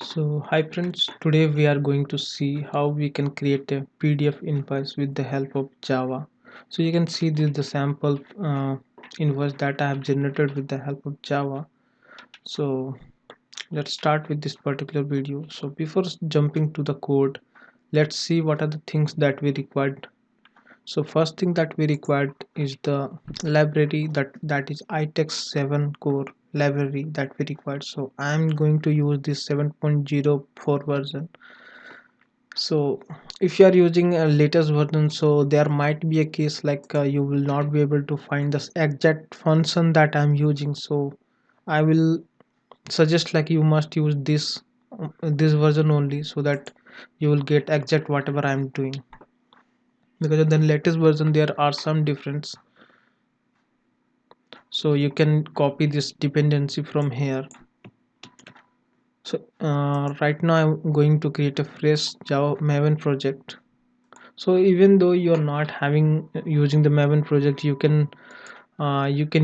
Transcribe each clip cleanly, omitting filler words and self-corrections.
So hi friends, today we are going to see how we can create a PDF invoice with the help of Java. So you can see this is the sample invoice that I have generated with the help of Java. So let's start with this particular video. So before jumping to the code, let's see what are the things that we required. So first thing that we required is the library that is itext 7 core library that we required. So I'm going to use this 7.04 version. So if you are using a latest version, so there might be a case like you will not be able to find the exact function that I'm using. So I will suggest like you must use this version only, so that you will get exact whatever I'm doing, because in the latest version there are some difference. So you can copy this dependency from here. So right now I'm going to create a fresh Java Maven project. So even though you're not having using the Maven project, you can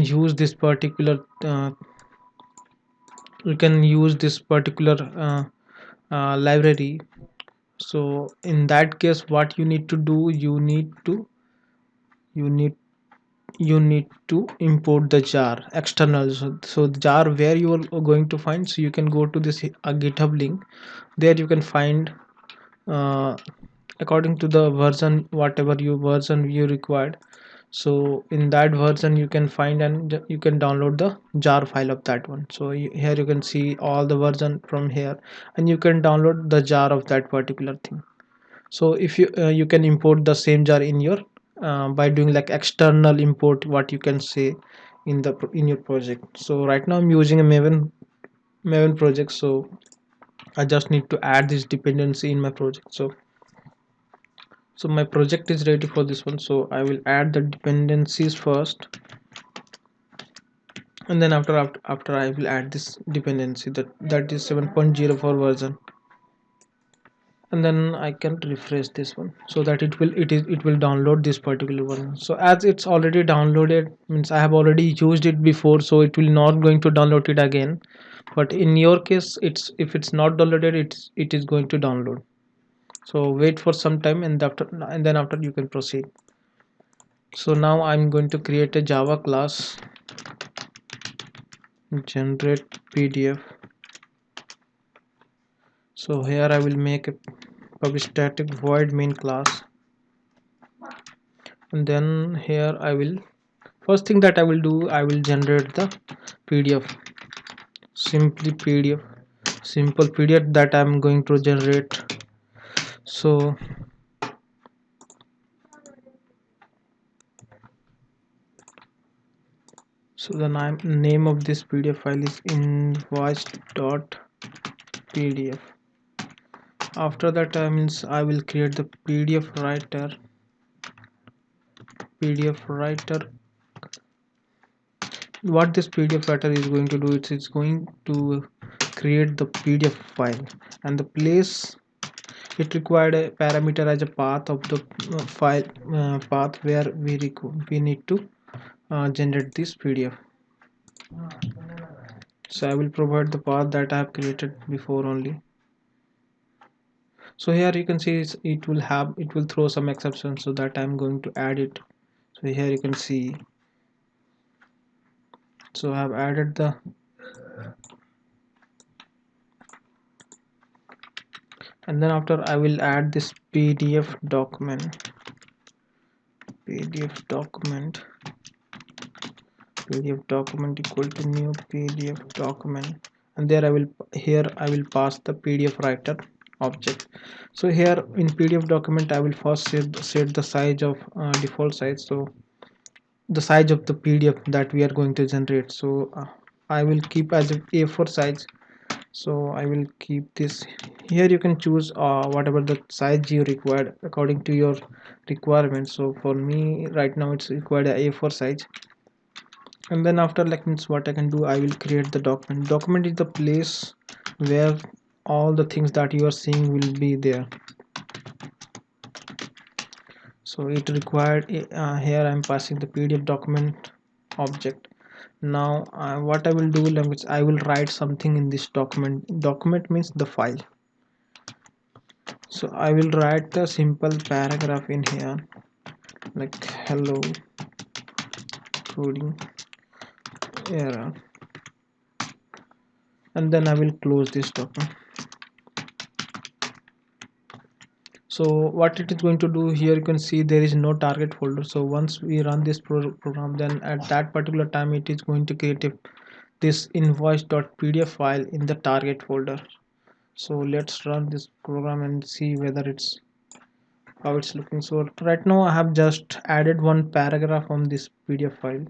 use this particular library. So in that case, what you need to do, you need you need to import the jar external. So the jar where you are going to find, so you can go to this GitHub link. There you can find uh, according to the version, whatever version you required. So in that version you can find and you can download the jar file of that one. So here you can see all the version from here, and you can download the jar of that particular thing. So if you can import the same jar in your by doing like external import, what you can say in your project. So right now I'm using a Maven project, so I just need to add this dependency in my project. So my project is ready for this one, so I will add the dependencies first, and then after I will add this dependency that is 7.04 version, and then I can refresh this one so that it will download this particular one. So as it's already downloaded, means I have already used it before, so it will not going to download it again. But in your case, if it's not downloaded, it is going to download. So wait for some time, and then after you can proceed. So now I'm going to create a Java class, generate PDF. So here I will make a public static void main class, and then here I will, first thing that I will do, I will generate the PDF, simply PDF, simple PDF that I'm going to generate. So the name of this PDF file is invoice.pdf. After that means I will create the PDF writer. What this PDF writer is going to do, it's going to create the PDF file, and the place it required a parameter as a path of the file path where we need to generate this PDF. So I will provide the path that I have created before only. So here you can see it will throw some exceptions, so that I'm going to add it. So here you can see, so I have added the, and then after I will add this PDF document equal to new PDF document, and there I will pass the PDF writer object. So here in PDF document I will first set the size of default size, so the size of the PDF that we are going to generate. So I will keep as a A4 size. So I will keep this. Here you can choose whatever the size you require according to your requirements. So for me right now it's required a A4 size. And then after, like, means what I can do, I will create the document is the place where all the things that you are seeing will be there. So it required here I'm passing the PDF document object. Now what I will do is I will write something in this document means the file. So I will write a simple paragraph in here like hello coding error, and then I will close this document. So what it is going to do here, you can see there is no target folder. So once we run this program, then at that particular time it is going to create this invoice.pdf file in the target folder. So let's run this program and see whether it's how it's looking. So right now I have just added one paragraph on this pdf file.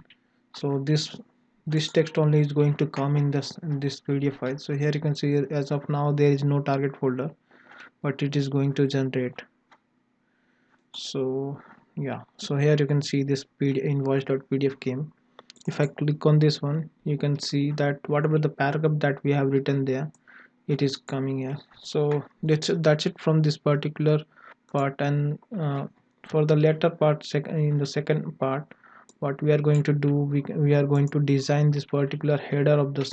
So this text only is going to come in this pdf file. So here you can see as of now there is no target folder, but it is going to generate. So yeah, so here you can see this invoice.pdf came. If I click on this one, you can see that whatever the paragraph that we have written there, it is coming here. So that's it from this particular part. And for the later part, in the second part, what we are going to do, we are going to design this particular header of this